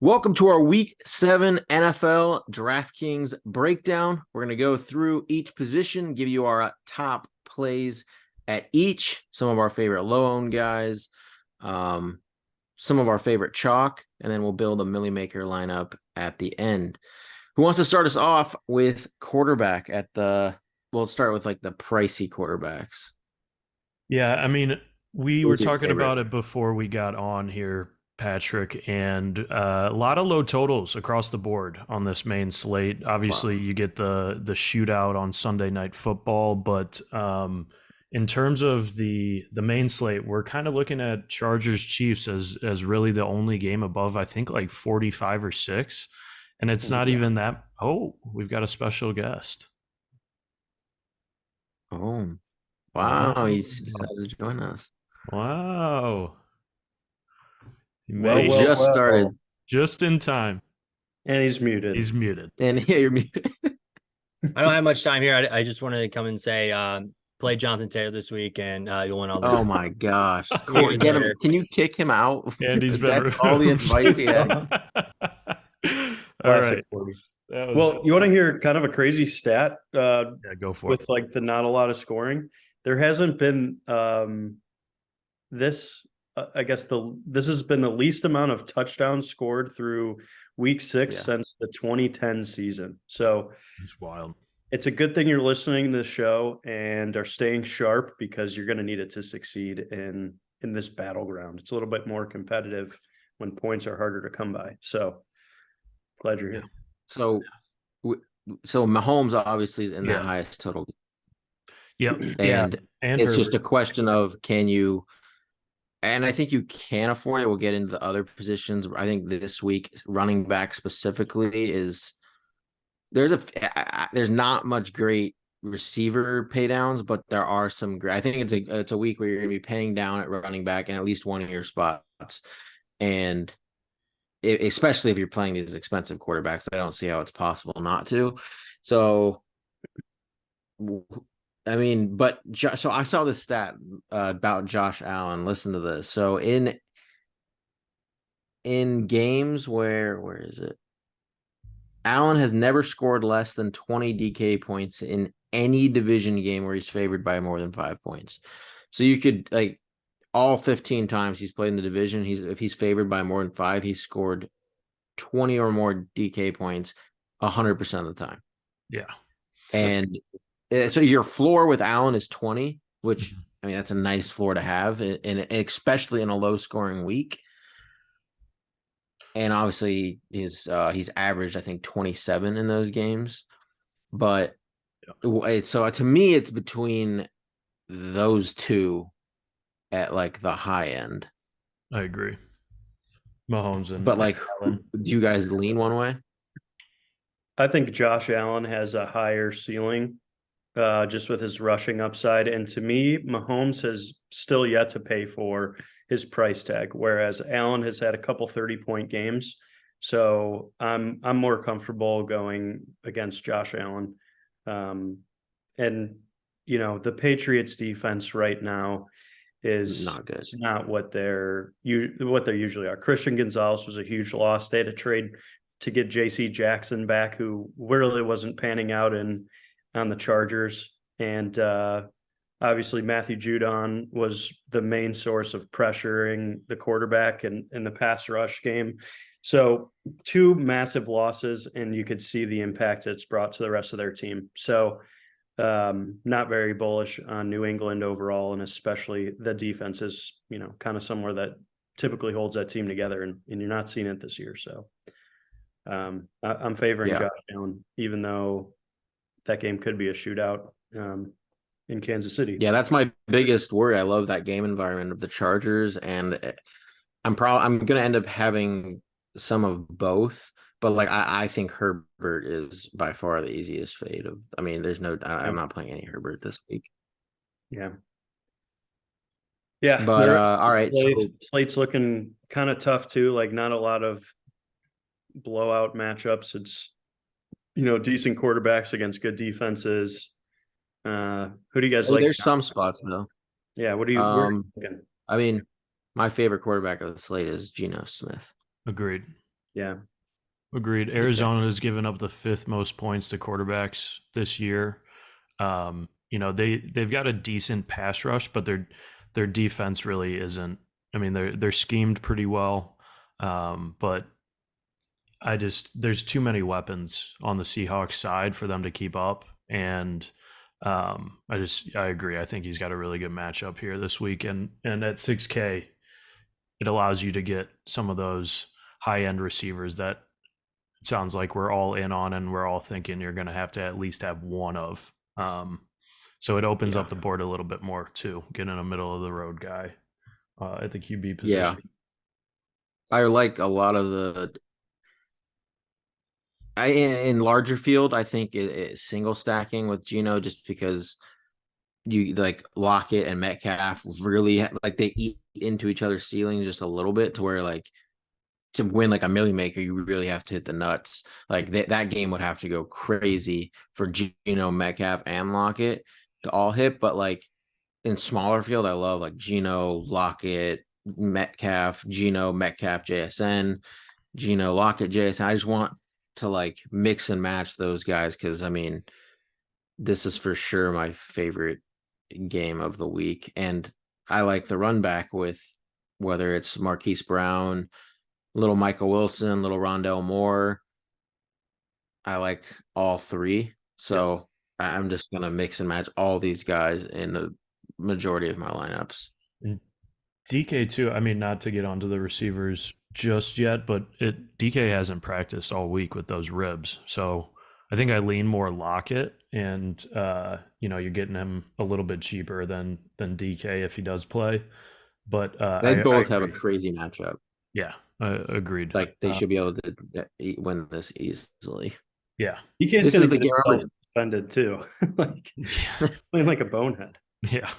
Welcome to our Week 7 NFL Draftkings breakdown. We're going to go through each position, give you our top plays at each, some of our favorite low-owned guys, some of our favorite chalk, and then we'll build a Millie Maker lineup at the end. Who wants to start us off with quarterback let's start with like the pricey quarterbacks. Yeah, I mean, we were Who's your talking favorite? about it before we got on here, Patrick, and a lot of low totals across the board on this main slate. Wow. Obviously, you get the shootout on Sunday Night Football, but in terms of the main slate, we're kind of looking at Chargers Chiefs as really the only game above, I think, like 45 or 6, and it's not Yeah. even that. Oh, we've got a special guest. Oh, Oh, wow. He's decided to join us. wow. He We made Well, it well, just well. started, just in time. And he's muted. He's muted. and yeah, you're muted. I don't have much time here. I just wanted to come and say, play Jonathan Taylor this week, and you'll win all Oh the my gosh. years Get him. later. Can you kick him out? Andy's been That's all the removed. advice he had. All Classic right. 40. That was Well, you want to hear kind of a crazy stat yeah, go for it. with like the not a lot of scoring? There hasn't been this. I guess this has been the least amount of touchdowns scored through week 6 Yeah. since the 2010 season. So It's wild. it's a good thing you're listening to the show and are staying sharp because you're going to need it to succeed in this battleground. It's a little bit more competitive when points are harder to come by. So glad you're here. So, so Mahomes obviously is in that Yeah. highest total, Yep. and And it's just a Herbert. question of can you. And I think you can afford it. We'll get into the other positions. I think this week, running back specifically is there's not much great receiver pay downs, but there are some great. I think it's a week where you're going to be paying down at running back in at least one of your spots, and especially if you're playing these expensive quarterbacks, I don't see how it's possible not to. So, I mean, but so I saw this stat about Josh Allen. Listen to this. So in games where is it? Allen has never scored less than 20 DK points in any division game where he's favored by more than 5 points. So you could like all 15 times he's played in the division, if he's favored by more than 5, he's scored 20 or more DK points 100% of the time. Yeah. And so your floor with Allen is 20, which I mean that's a nice floor to have, and especially in a low scoring week. And obviously he's averaged I think 27 in those games, but so to me it's between those two at like the high end. I agree. Mahomes and But like, Allen. do you guys lean one way? I think Josh Allen has a higher ceiling just with his rushing upside. And to me, Mahomes has still yet to pay for his price tag, whereas Allen has had a couple 30-point games. So I'm more comfortable going against Josh Allen. And you know, the Patriots defense right now is Not good. it's not what they're usually are. Christian Gonzalez was a huge loss. They had to trade to get JC Jackson back, who really wasn't panning out on the Chargers. And obviously Matthew Judon was the main source of pressuring the quarterback in the pass rush game. So 2 massive losses, and you could see the impact it's brought to the rest of their team. So not very bullish on New England overall, and especially the defense is, you know, kind of somewhere that typically holds that team together, and you're not seeing it this year. So I'm favoring Josh Allen, even though that game could be a shootout in Kansas City. Yeah, that's my biggest worry. I love that game environment of the Chargers, and I'm gonna end up having some of both. But like I think Herbert is by far the easiest fade of. I mean, I'm not playing any Herbert this week. Yeah. Yeah. But all right, so Slate's looking kind of tough too. Like not a lot of blowout matchups. It's, you know, decent quarterbacks against good defenses. Who do you guys like? there's some spots though. Yeah. What do you? Where are you thinking? I mean, my favorite quarterback of the slate is Geno Smith. Agreed. Yeah. Agreed. Arizona has given up the fifth most points to quarterbacks this year. They've got a decent pass rush, but their defense really isn't. I mean, they're schemed pretty well, but there's too many weapons on the Seahawks side for them to keep up, and I agree. I think he's got a really good matchup here this week, and at 6K, it allows you to get some of those high end receivers that it sounds like we're all in on, and we're all thinking you're going to have at least have one of. So it opens up the board a little bit more too, getting a middle of the road guy at the QB position. Yeah. I like a lot of the in larger field. I think it single stacking with Geno, just because you like Lockett and Metcalf really like they eat into each other's ceilings just a little bit, to where like to win like a million maker, you really have to hit the nuts. Like that game would have to go crazy for Geno, Metcalf, and Lockett to all hit. But like in smaller field, I love like Geno, Lockett, Metcalf, Geno, Metcalf, JSN, Geno, Lockett, JSN. I just want to like mix and match those guys, because I mean, this is for sure my favorite game of the week. And I like the run back with whether it's Marquise Brown, little Michael Wilson, little Rondell Moore. I like all three. So I'm just going to mix and match all these guys in the majority of my lineups. And DK too. I mean, not to get onto the receivers just yet, but DK hasn't practiced all week with those ribs. So I think I lean more Lockett, and you're getting him a little bit cheaper than DK if he does play. But they both have a crazy matchup. Yeah, agreed. Like they should be able to win this easily. Yeah, DK's going to get suspended too, like playing like a bonehead. Yeah.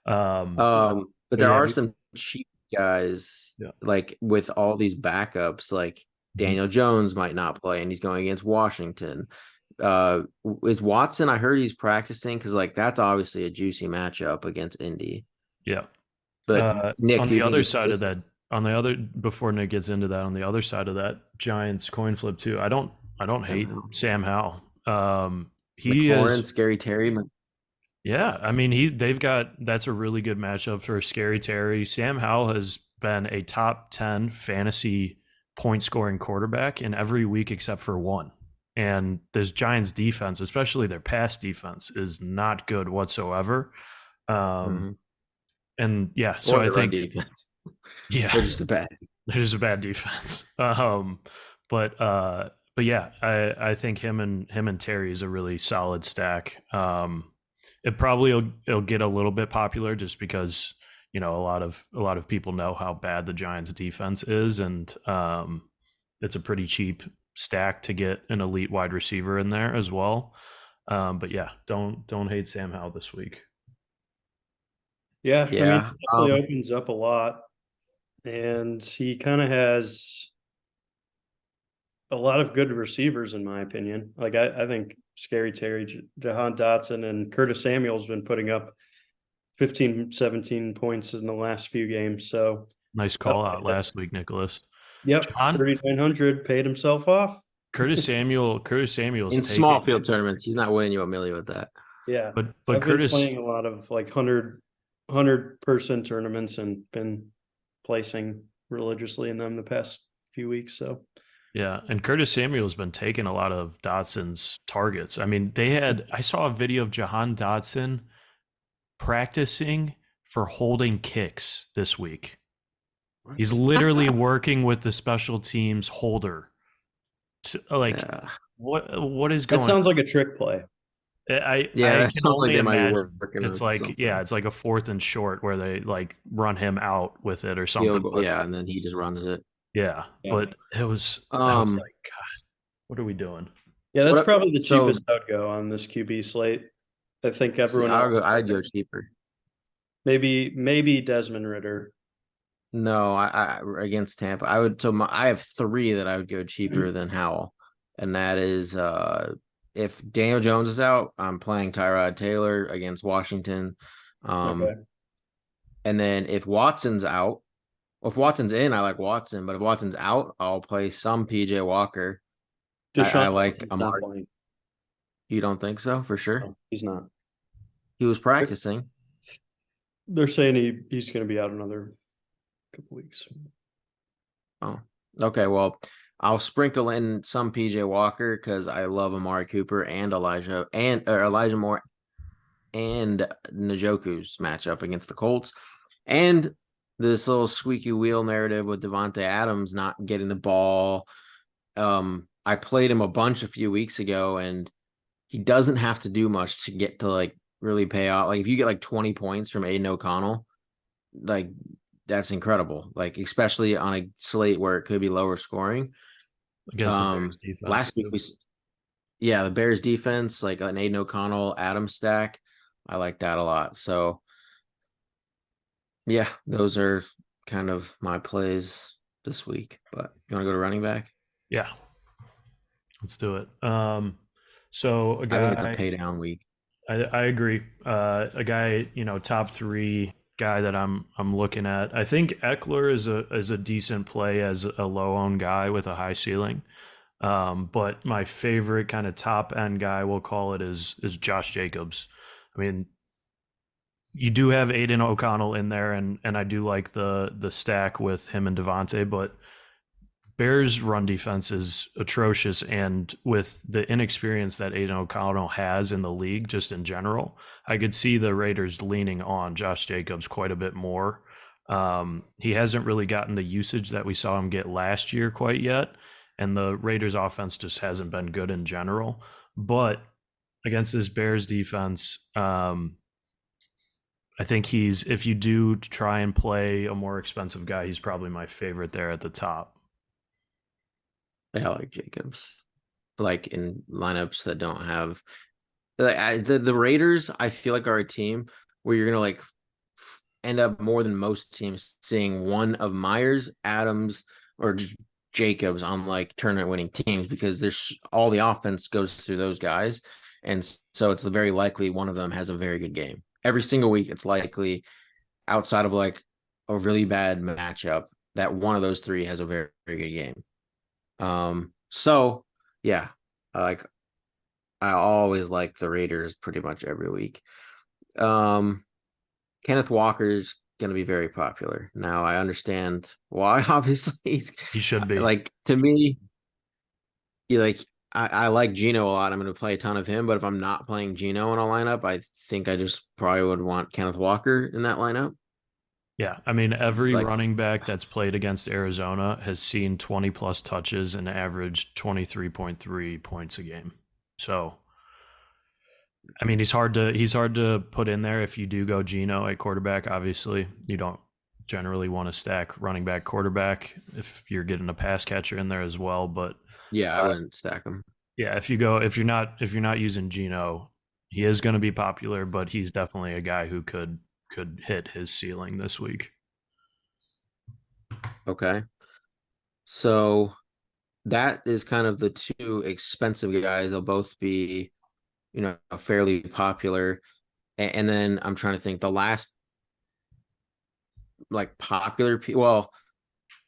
But there are some cheap guys like with all these backups, like Daniel Jones might not play, and he's going against Washington. Is Watson? I heard he's practicing, because like that's obviously a juicy matchup against Indy. Yeah, but Nick, on the other side of that, before Nick gets into that, on the other side of that Giants coin flip too, I don't hate Sam Howell. He is Scary Terry. Yeah, I mean that's a really good matchup for Scary Terry. Sam Howell has been a top 10 fantasy point scoring quarterback in every week except for one. And this Giants defense, especially their pass defense, is not good whatsoever. And yeah, so I think defense. Yeah, they're just a bad defense. But yeah, I think him and Terry is a really solid stack. It probably it'll get a little bit popular just because a lot of people know how bad the Giants defense is, and it's a pretty cheap stack to get an elite wide receiver in there as well. But yeah, don't hate Sam Howell this week. Yeah. I mean, it definitely opens up a lot, and he kind of has a lot of good receivers, in my opinion. Like I think Scary Terry, Jahan Dotson, and Curtis Samuel's been putting up 15, 17 points in the last few games. So nice call out last week, Nicholas. Yep, 3,900 paid himself off. Curtis Samuel's in small field tournaments. He's not winning you $1 million with that. Yeah, but I've Curtis been playing a lot of like 100 person tournaments and been placing religiously in them the past few weeks. So yeah, and Curtis Samuel's been taking a lot of Dotson's targets. I mean, I saw a video of Jahan Dotson practicing for holding kicks this week. He's literally working with the special teams holder. What is going on? That sounds like a trick play. I that can sounds only like they might be imagine. working It's on like something. it's like a 4th and short where they like run him out with it or something. And then he just runs it. Yeah, but it was. I was like, God, what are we doing? Yeah, that's probably the cheapest I'd go on this QB slate. I think everyone else. I'd go cheaper. Maybe Desmond Ridder. No, I against Tampa, I would. So I have 3 that I would go cheaper than Howell, and that is if Daniel Jones is out, I'm playing Tyrod Taylor against Washington. And then if Watson's out, Well, if Watson's in, I like Watson, but if Watson's out, I'll play some PJ Walker. I Deshaun like Watson's not Amari. playing. You don't think so? For sure. No, he's not. He was practicing. They're saying he's going to be out another couple weeks. Oh, okay. Well, I'll sprinkle in some PJ Walker because I love Amari Cooper and Elijah Moore and Njoku's matchup against the Colts, and this little squeaky wheel narrative with Devontae Adams not getting the ball. I played him a bunch a few weeks ago, and he doesn't have to do much to get to like really pay off. Like if you get like 20 points from Aiden O'Connell, like that's incredible. Like especially on a slate where it could be lower scoring. against the Bears defense. Last week the Bears defense, like an Aiden O'Connell Adams stack. I like that a lot. So yeah, those are kind of my plays this week. But you want to go to running back? Yeah, let's do it. So a guy, I think it's a pay down week. I agree. A guy, top 3 guy that I'm looking at. I think Eckler is a decent play as a low owned guy with a high ceiling. But my favorite kind of top end guy, we'll call it, is Josh Jacobs. I mean, you do have Aiden O'Connell in there, and I do like the stack with him and Devontae, but Bears' run defense is atrocious, and with the inexperience that Aiden O'Connell has in the league, just in general, I could see the Raiders leaning on Josh Jacobs quite a bit more. He hasn't really gotten the usage that we saw him get last year quite yet, and the Raiders' offense just hasn't been good in general. But against this Bears defense, I think if you do try and play a more expensive guy, he's probably my favorite there at the top. I like Jacobs, like in lineups that don't have the Raiders. I feel like are a team where you're gonna like end up more than most teams seeing one of Myers, Adams, or Jacobs on like tournament winning teams because there's all the offense goes through those guys, and so it's very likely one of them has a very good game every single week. It's likely outside of like a really bad matchup that one of those 3 has a very, very good game. So yeah, I always like the Raiders pretty much every week. Kenneth Walker's going to be very popular. Now I understand why, obviously. He should be. Like, to me, I like Geno a lot. I'm going to play a ton of him, but if I'm not playing Geno in a lineup, I think I just probably would want Kenneth Walker in that lineup. Yeah, I mean, every running back that's played against Arizona has seen 20 plus touches and averaged 23.3 points a game. So, I mean, he's hard to put in there if you do go Geno at quarterback. Obviously, you don't generally want to stack running back quarterback if you're getting a pass catcher in there as well. But yeah, I wouldn't stack him. Yeah, if you're not using Geno, he is going to be popular, but he's definitely a guy who could hit his ceiling this week. Okay. So that is kind of the 2 expensive guys. They'll both be, fairly popular. And then I'm trying to think the last like popular well,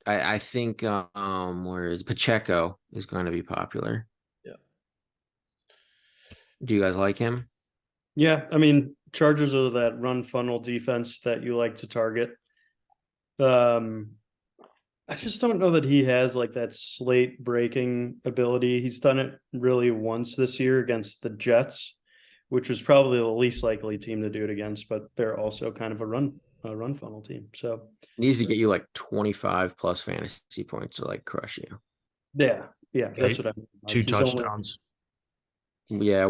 I think where is Pacheco is going to be popular. Yeah. Do you guys like him? Yeah, I mean, Chargers are that run funnel defense that you like to target. I just don't know that he has like that slate breaking ability. He's done it really once this year against the Jets, which was probably the least likely team to do it against, but they're also kind of a run funnel team. So He needs to get you like 25 plus fantasy points to like crush you. Yeah, that's what I mean. Like, 2 touchdowns. Yeah,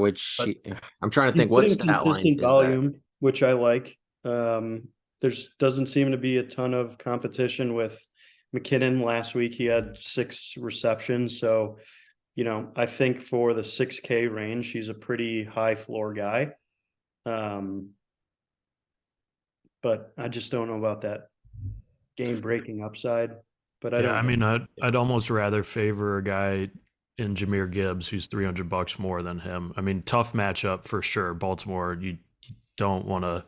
I'm trying to think what stat line consistent is volume, which I like. There's doesn't seem to be a ton of competition with McKinnon. Last week he had 6 receptions, so I think for the 6K range, he's a pretty high floor guy. But I just don't know about that game breaking upside. But I mean, I'd almost rather favor a guy in Jahmyr Gibbs who's $300 more than him. I mean, tough matchup for sure. Baltimore, you don't want to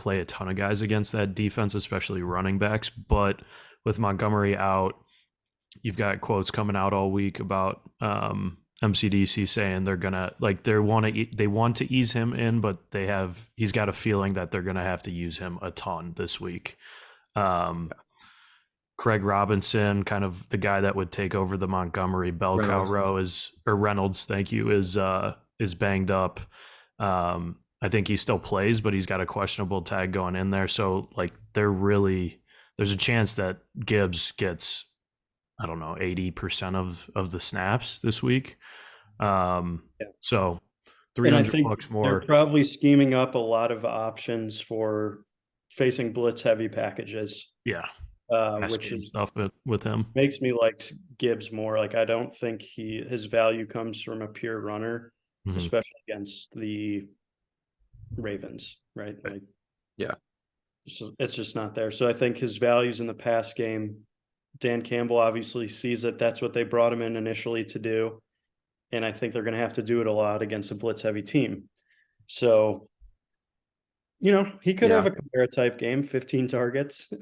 play a ton of guys against that defense, especially running backs. But with Montgomery out, you've got quotes coming out all week about MCDC saying they're gonna they want to ease him in, but he's got a feeling that they're gonna have to use him a ton this week. Craig Robinson, kind of the guy that would take over the Montgomery bell cow row, Reynolds, thank you, is banged up. I think he still plays, but he's got a questionable tag going in there. So like there's a chance that Gibbs gets, I don't know, 80% of the snaps this week. So $300 more. They're probably scheming up a lot of options for facing blitz heavy packages. Yeah. Which is stuff with him. Makes me like Gibbs more. Like I don't think his value comes from a pure runner, especially against the Ravens, right? Like, yeah, it's just not there. So I think his values in the pass game. Dan Campbell obviously sees that that's what they brought him in initially to do, and I think they're going to have to do it a lot against a blitz heavy team. So, he could have a compare type game, 15 targets.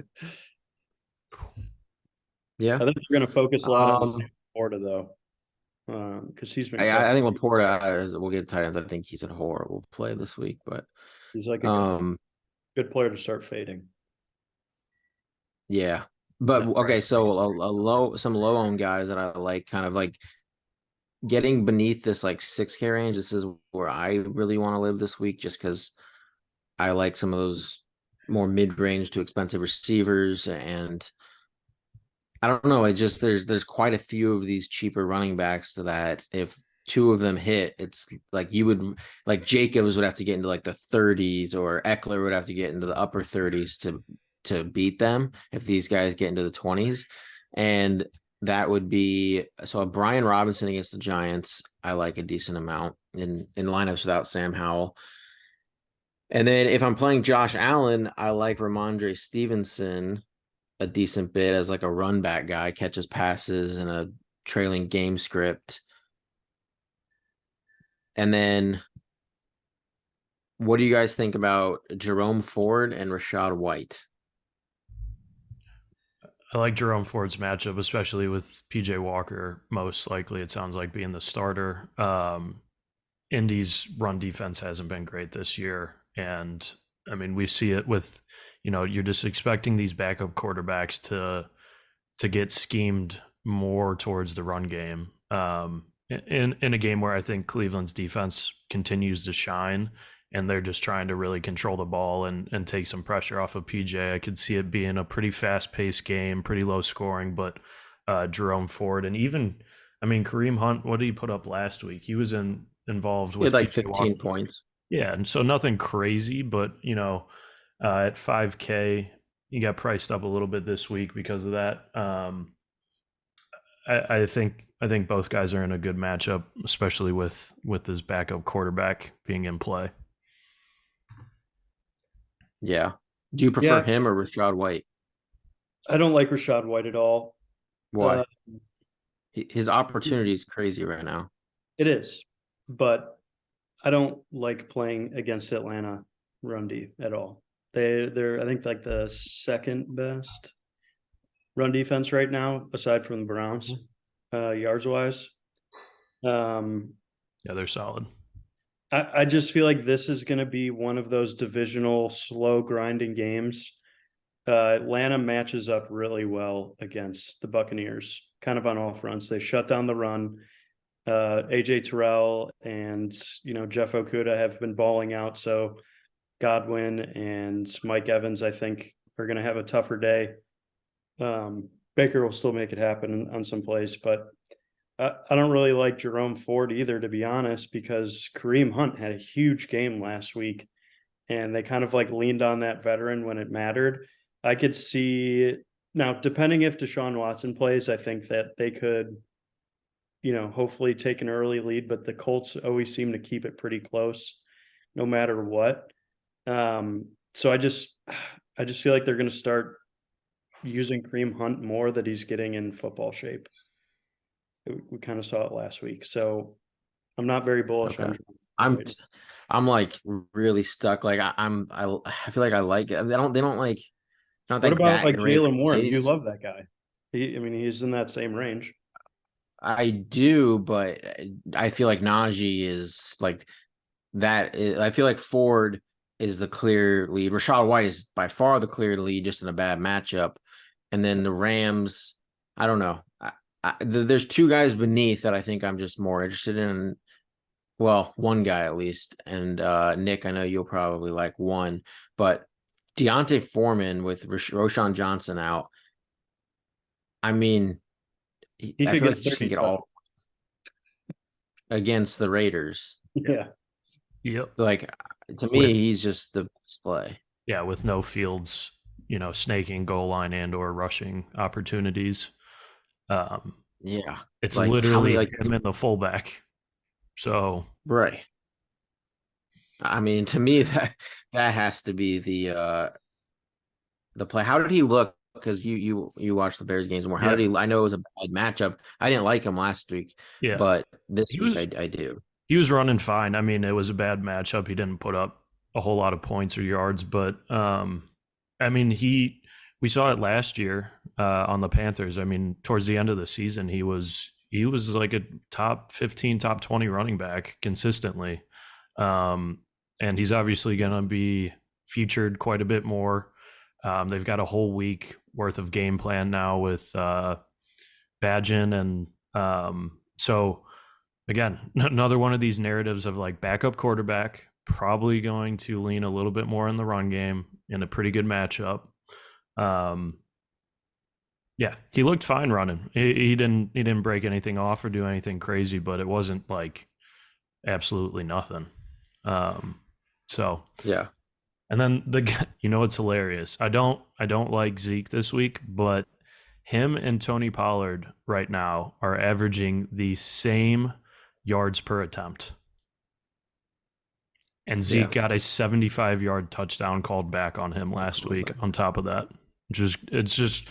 Yeah, I think they're going to focus a lot on Laporta though, because he's been. I think Laporta will get tight ends. I think he's a horrible play this week, but he's like a good player to start fading. Yeah, but okay, so some low owned guys that I like, kind of like getting beneath this like 6K range. This is where I really want to live this week, just because I like some of those more mid range to expensive receivers, and I don't know. It just there's quite a few of these cheaper running backs that if two of them hit, it's like Jacobs would have to get into like the 30s, or Eckler would have to get into the upper 30s to beat them if these guys get into the 20s. And that would be a Brian Robinson against the Giants. I like a decent amount in lineups without Sam Howell. And then if I'm playing Josh Allen, I like Ramondre Stevenson a decent bit as like a run back guy, catches passes in a trailing game script. And then what do you guys think about Jerome Ford and Rachaad White? I like Jerome Ford's matchup, especially with PJ Walker, most likely, it sounds like, being the starter. Indy's run defense hasn't been great this year. And I mean, we see it with, you're just expecting these backup quarterbacks to get schemed more towards the run game. In a game where I think Cleveland's defense continues to shine, and they're just trying to really control the ball and take some pressure off of PJ. I could see it being a pretty fast-paced game, pretty low scoring, but Jerome Ford and even, Kareem Hunt, what did he put up last week? He was involved with like 15 points. Yeah, and so nothing crazy, but at 5K, he got priced up a little bit this week because of that. I think both guys are in a good matchup, especially with this backup quarterback being in play. Yeah. Do you prefer him or Rachaad White? I don't like Rachaad White at all. Why? His opportunity is crazy right now. It is, but I don't like playing against Atlanta run D at all. They're I think like the second best run defense right now, aside from the Browns, yards wise. Yeah, they're solid. I just feel like this is going to be one of those divisional slow grinding games. Atlanta matches up really well against the Buccaneers, kind of on all fronts. They shut down the run. AJ Terrell and Jeff Okudah have been balling out, so Godwin and Mike Evans, I think, are going to have a tougher day. Baker will still make it happen on some plays, but I don't really like Jerome Ford either, to be honest, because Kareem Hunt had a huge game last week, and they kind of like leaned on that veteran when it mattered. I could see now, depending if Deshaun Watson plays, I think that they could, hopefully take an early lead, but the Colts always seem to keep it pretty close no matter what. So I just feel like they're going to start using Kareem Hunt more, that he's getting in football shape. We kind of saw it last week. So I'm not very bullish on. I'm Right. I'm like really stuck. Like I feel like I like it. They don't like not What like about that like great Jalen Warren? You plays. love that guy. I mean, he's in that same range. I do, but I feel like Najee is like I feel like Ford is the clear lead. Rashad White is by far the clear lead, just in a bad matchup. And then the Rams, I don't know. There's two guys beneath that I think I'm just more interested in. Well, one guy at least. And Nick, I know you'll probably like one, but Deontay Foreman with Roshan Johnson out. I mean, He I could feel like get he's just gonna 30 get touchdowns. all against the Raiders. Yeah. Yep. Like to me, With he's just the best play. yeah, with no Fields, snaking goal line and or rushing opportunities. Um, Yeah. it's Like how many literally like him and the fullback. So right. I mean, to me that has to be the play. How did he look? Because you watched the Bears games more. How yeah, did he? I know it was a bad matchup. I didn't like him last week, yeah, but this he week was I do. he was running fine. I mean, it was a bad matchup. He didn't put up a whole lot of points or yards, but I mean, we saw it last year on the Panthers. I mean, towards the end of the season, he was like a top 15, top 20 running back consistently. Um, and he's obviously going to be featured quite a bit more. They've got a whole week worth of game plan now with Badgin, and so again, another one of these narratives of like backup quarterback, probably going to lean a little bit more in the run game in a pretty good matchup. Um, yeah, he looked fine running. He didn't break anything off or do anything crazy, but it wasn't like absolutely nothing. Um, so Yeah. and then it's hilarious. I don't like Zeke this week, but him and Tony Pollard right now are averaging the same yards per attempt. And Zeke Yeah. got a 75-yard touchdown called back on him last week on top of that. It's just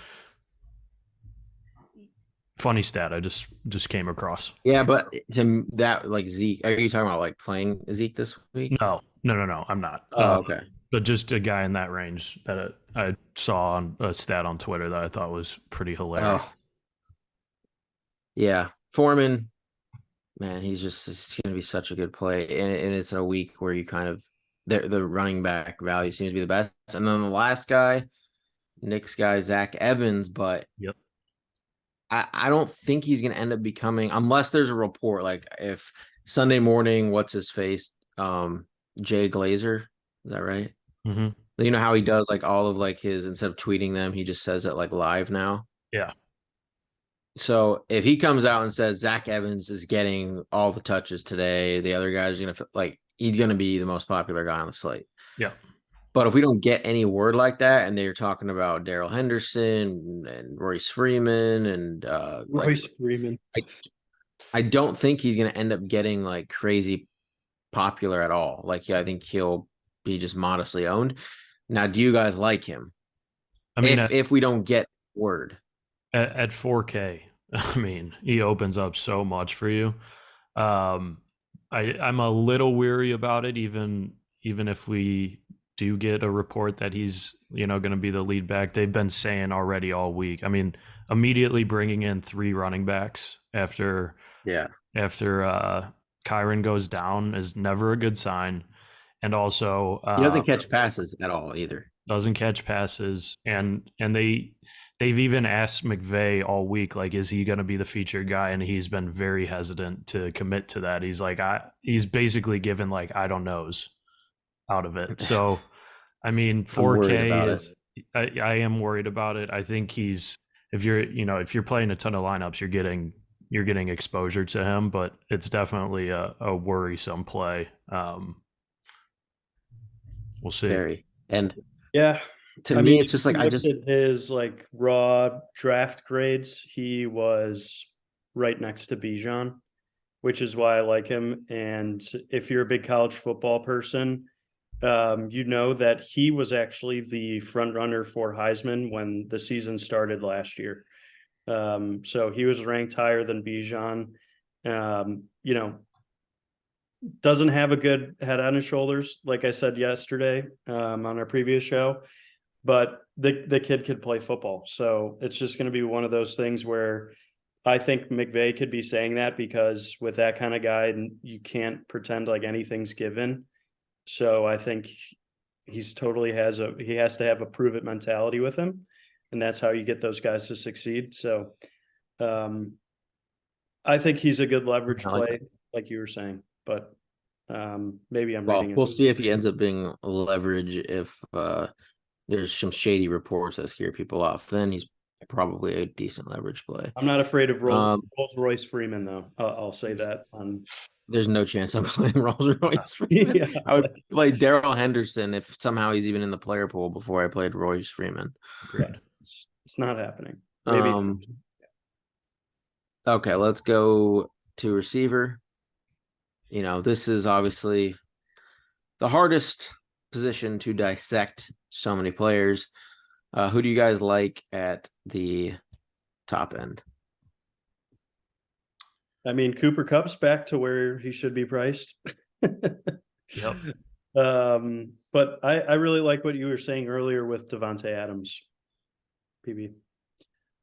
funny stat I just came across. Yeah, but to that like Zeke, are you talking about like playing Zeke this week? No, I'm not. Oh, okay. But just a guy in that range that I saw on a stat on Twitter that I thought was pretty hilarious. Oh, yeah. Foreman, man, he's going to be such a good play, and it's a week where you kind of the running back value seems to be the best, and then the last guy, Nick's guy, Zach Evans, but Yep. I don't think he's going to end up becoming unless there's a report like if Sunday morning, what's his face, Jay Glazer, is that right? Mm-hmm. You know how he does like all of like his instead of tweeting them, he just says it like live now. Yeah. So if he comes out and says Zach Evans is getting all the touches today, the other guys are gonna like he's gonna be the most popular guy on the slate. Yeah. But if we don't get any word like that, and they're talking about Daryl Henderson and Royce Freeman and Royce Freeman. I don't think he's gonna end up getting like crazy popular at all. Like I think he'll be just modestly owned. Now, do you guys like him? I mean, If we don't get word. at 4K, I mean, he opens up so much for you. Um, I'm a little weary about it, even if we do get a report that he's going to be the lead back. They've been saying already all week. I mean, immediately bringing in 3 running backs after Yeah. Kyron goes down is never a good sign, and also He doesn't catch passes at all either. doesn't catch passes, and they've even asked McVay all week, like, is he going to be the featured guy? And he's been very hesitant to commit to that. He's like, he's basically given like I don't knows out of it. So, I mean, 4K is I am worried about it. I think if you're playing a ton of lineups, you're getting exposure to him, but it's definitely a worrisome play. We'll see. Very. And Yeah. to I me, mean, it's just like if I you just looked at his like raw draft grades, he was right next to Bijan, which is why I like him. And if you're a big college football person, you know that he was actually the front runner for Heisman when the season started last year. So he was ranked higher than Bijan. You know, doesn't have a good head on his shoulders, like I said yesterday on our previous show, but the kid could play football. So it's just going to be one of those things where I think McVay could be saying that because with that kind of guy, you can't pretend like anything's given. So I think he has to have a prove it mentality with him, and that's how you get those guys to succeed. So I think he's a good leverage I like play, like you were saying, but maybe I'm Well, reading we'll it. see if he ends up being leverage if there's some shady reports that scare people off. Then he's probably a decent leverage play. I'm not afraid of Um, Rolls Royce Freeman, though. I'll say that. there's no chance I'm playing Rolls Royce Freeman. Yeah, I would play Daryl Henderson if somehow he's even in the player pool before I played Royce Freeman. Agreed. it's not happening. Maybe Okay, let's go to receiver. You know, this is obviously the hardest position to dissect so many players. Who do you guys like at the top end? I mean, Cooper Cup's back to where he should be priced. Yep. But I really like what you were saying earlier with Devontae Adams, PB.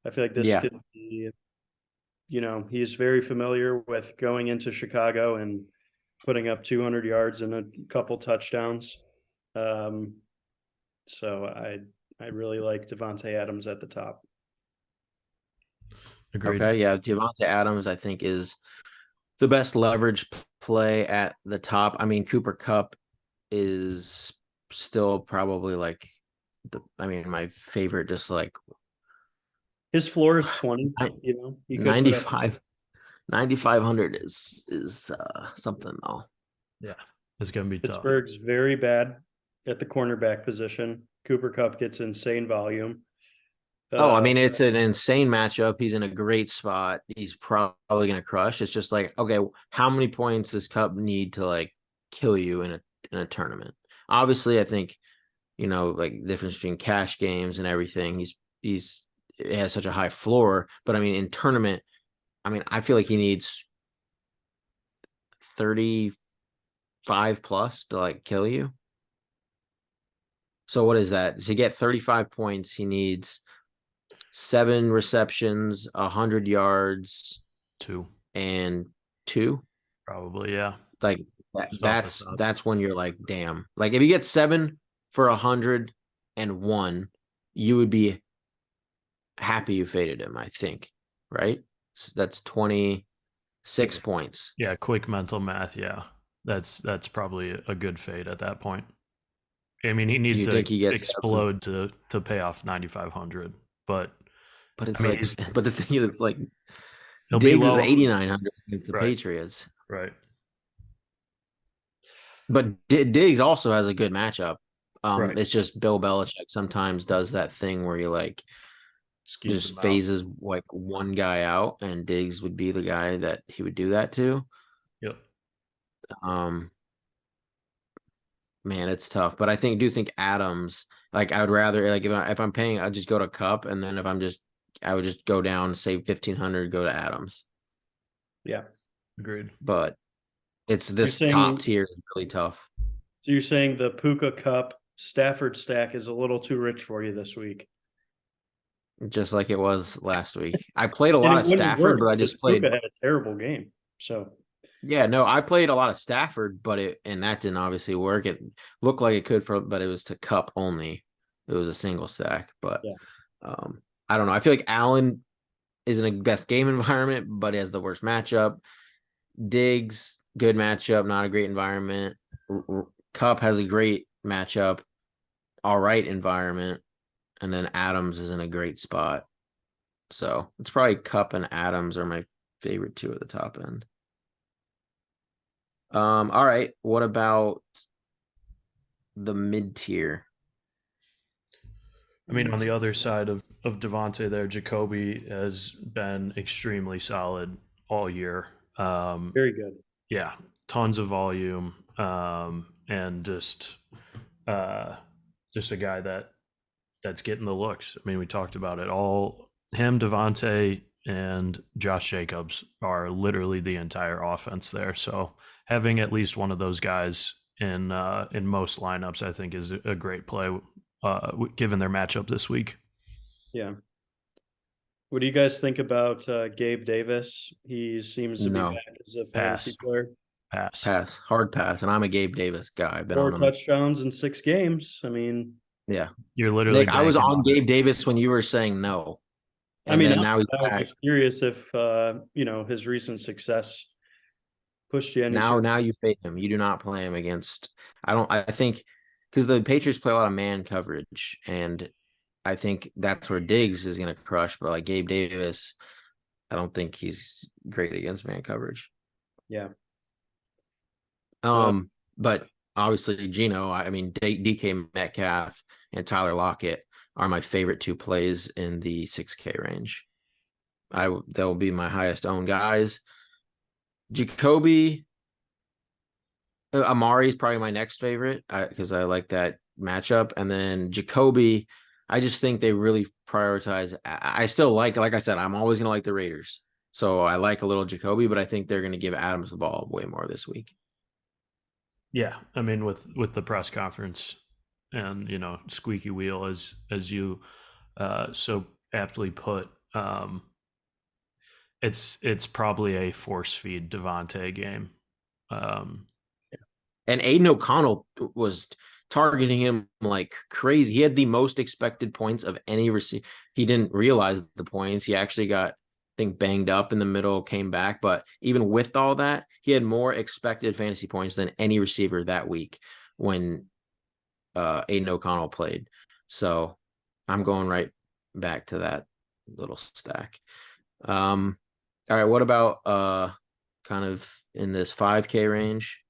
I feel like this Yeah. could be, he's very familiar with going into Chicago and putting up 200 yards and a couple touchdowns. So I really like Devontae Adams at the top. Agreed. Okay, yeah, Devontae Adams, I think, is the best leverage play at the top. I mean, Cooper Cup is still probably like my favorite, just like His floor is 20, he could put up 9,500 is something though. Yeah, it's gonna be tough. Pittsburgh's very bad at the cornerback position. Cooper Cup gets insane volume. Oh, I mean, it's an insane matchup. He's in a great spot. He's probably going to crush. It's just like, okay, how many points does Cup need to like kill you in a tournament? Obviously, I think, like the difference between cash games and everything. It has such a high floor, but I mean, in tournament, I mean, I feel like he needs 35 plus to like kill you. So what is that? To get 35 points, he needs 7 receptions, 100 yards, 2, and 2. probably. Yeah. Like Just off the top. that's when you're like, damn. Like if you get 7 for 101, you would be happy you faded him, I think. Right? So that's 26 points. Yeah, quick mental math. Yeah, that's probably a good fade at that point. I mean, he needs You to think he gets explode to pay off 9,500, but it's I mean, like, but the thing is, it's like he'll be Diggs is low. 8,900 against the Right. Patriots. Right. But Diggs also has a good matchup. Right. It's just Bill Belichick sometimes does that thing where he like Skews just him out. phases like one guy out, and Diggs would be the guy that he would do that to. Yep. Man, it's tough, but I do think Adams. Like, I would rather like if I'm paying, I'd just go to Cup, and then if I would just go down, save 1,500, go to Adams. Yeah, Agreed. But it's this saying- top tier is really tough. So you're saying the Puka Cup Stafford stack is a little too rich for you this week? Just like it was last week. I played a And lot it of wouldn't Stafford, work but I because just played. Puka had a terrible game. So Yeah, no, I played a lot of Stafford, but that didn't obviously work. It looked like it could but it was to Cup only. It was a single stack, but Yeah. I don't know. I feel like Allen is in a best game environment, but he has the worst matchup. Diggs, good matchup, not a great environment. Cup has a great matchup, all right environment, and then Adams is in a great spot. So it's probably Cup and Adams are my favorite 2 at the top end. All right. What about the mid tier? I mean, on the other side of Devontae there, Jacoby has been extremely solid all year. very good. Yeah, tons of volume, and just a guy that's getting the looks. I mean, we talked about it all. Him, Devontae, and Josh Jacobs are literally the entire offense there. So having at least one of those guys in most lineups, I think, is a great play given their matchup this week. Yeah. What do you guys think about Gabe Davis? He seems to be No, back as a fantasy Pass, player. pass. pass, hard pass. And I'm a Gabe Davis guy. I've been 4 on him. touchdowns in 6 games. I mean, Yeah. You're literally Nick, I was banking on on it. Gabe Davis when you were saying no. I And mean, then now he's I was back. just curious if his recent success pushed you any Now, sort now you fade him. You do not play him against. I think because the Patriots play a lot of man coverage, and I think that's where Diggs is going to crush. But like Gabe Davis, I don't think he's great against man coverage. Yeah. But obviously Gino, I mean DK Metcalf and Tyler Lockett are my favorite 2 plays in the 6K range. They'll be my highest owned guys. Jacoby, Amari is probably my next favorite because I like that matchup. And then Jacoby, I just think they really prioritize. I still like I said, I'm always going to like the Raiders. So I like a little Jacoby, but I think they're going to give Adams the ball way more this week. Yeah, I mean with the press conference and squeaky wheel as you so aptly put, it's probably a force feed Devontae game. And Aiden O'Connell was targeting him like crazy. He had the most expected points of any receiver. He didn't realize the points. He actually got, I think, banged up in the middle, came back. But even with all that, he had more expected fantasy points than any receiver that week when Aiden O'Connell played. So I'm going right back to that little stack. All right, what about kind of in this 5K range?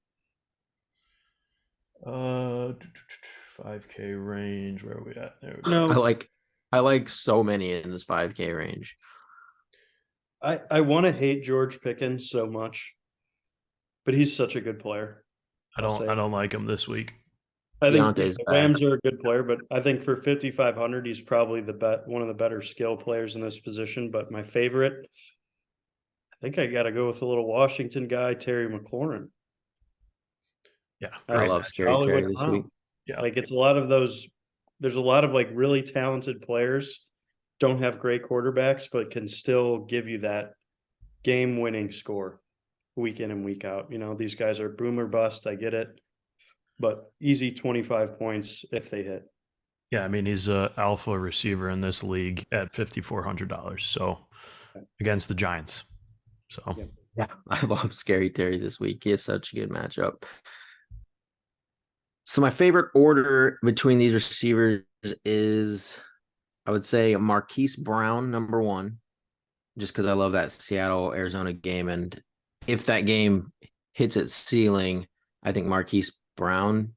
5K range. Where are we at? There we go. No, I like so many in this 5K range. I want to hate George Pickens so much, but he's such a good player. I I'll say. don't like him this week. I think Deontay's the back. Rams are a good player, but I think for 5,500, he's probably one of the better skill players in this position. But my favorite, I think I got to go with a little Washington guy, Terry McLaurin. Yeah, I great love matchup. Scary Hollywood Terry this Brown. week. Yeah, Like it's a lot of those. There's a lot of like really talented players, don't have great quarterbacks, but can still give you that game-winning score week in and week out. These guys are boom or bust. I get it, but easy 25 points if they hit. yeah. I mean, he's a alpha receiver in this league at $5,400. So against the Giants. So Yeah, I love Scary Terry this week. He has such a good matchup. So my favorite order between these receivers is, I would say, Marquise Brown, number 1, just because I love that Seattle Arizona game. And if that game hits its ceiling, I think Marquise Brown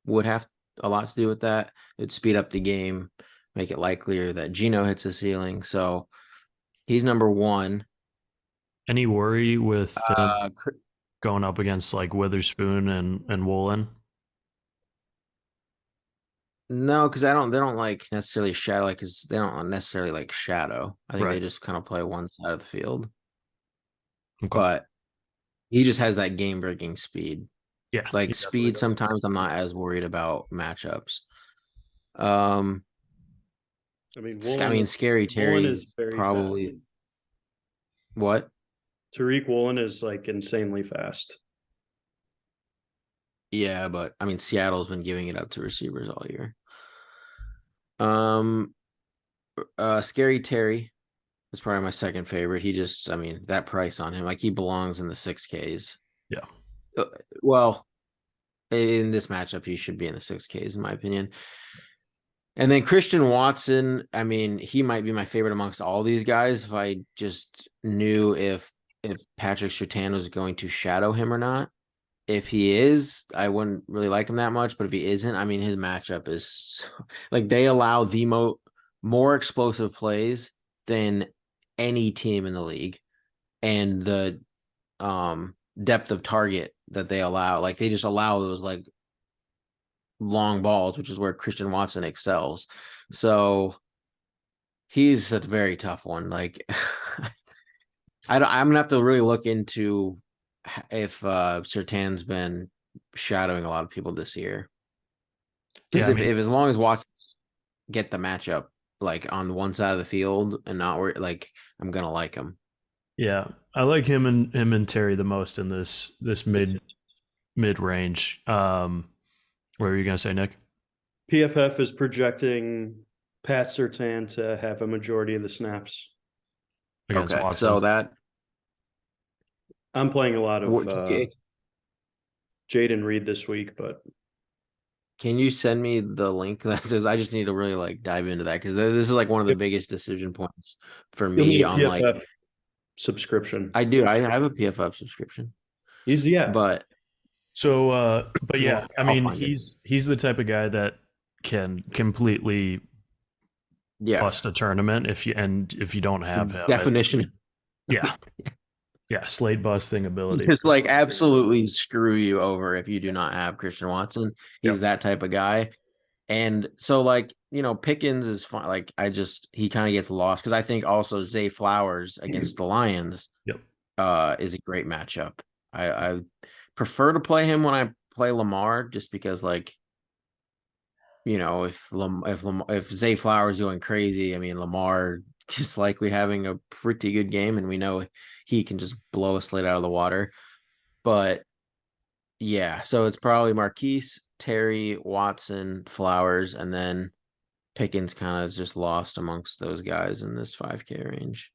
would have a lot to do with that. It'd speed up the game, make it likelier that Gino hits a ceiling. So he's number 1. any worry with Uh, going up against like Witherspoon and Woolen? no, because they don't like necessarily shadow, like, because they don't necessarily like shadow. I think they Right. just kind of play one side of the field. Okay. But he just has that game breaking speed. Yeah. Like he definitely speed, does. sometimes I'm not as worried about matchups. Um, I mean, Scary Woolen Terry's is very fast. probably what? Tariq Woolen is like insanely fast. Yeah, but I mean, Seattle's been giving it up to receivers all year. Um, Scary Terry is probably my second favorite. He just, I mean, that price on him, like he belongs in the 6Ks. Yeah. Well, in this matchup, he should be in the 6Ks, in my opinion. And then Christian Watson, I mean, he might be my favorite amongst all these guys if I just knew if Patrick Surtain was going to shadow him or not. If he is, I wouldn't really like him that much. But if he isn't, I mean, his matchup is like they allow the more explosive plays than any team in the league, and the depth of target that they allow, like they just allow those like long balls, which is where Christian Watson excels. So he's a very tough one. Like I'm gonna have to really look into if Sertan's been shadowing a lot of people this year. Because Yeah, I mean, if as long as Watson get the matchup like on one side of the field and not where like I'm gonna like him. yeah, I like him and Terry the most in this mid range. What were you gonna say, Nick? PFF is projecting Pat Surtain to have a majority of the snaps. Against Okay, so Watson. that I'm playing a lot of what, Jaden Reed this week, but can you send me the link that says I just need to really like dive into that because this is like one of the biggest decision points for you'll need me a on like PFF subscription. I have a PFF subscription, Easy, yeah. but So, but yeah, well, I I'll mean, find it. he's the type of guy that can completely Yeah, bust a tournament if you don't have him. definition. Yeah, yeah, slate busting ability. It's like absolutely screw you over if you do not have Christian Watson. He's Yep. that type of guy. And so, like, Pickens is fine. Like, he kind of gets lost because I think also Zay Flowers against the Lions Yep. is a great matchup. I prefer to play him when I play Lamar just because, like, if Zay Flowers going crazy, I mean, Lamar just likely having a pretty good game, and we know he can just blow a slate out of the water. But yeah, so it's probably Marquise, Terry, Watson, Flowers, and then Pickens kind of is just lost amongst those guys in this 5K range.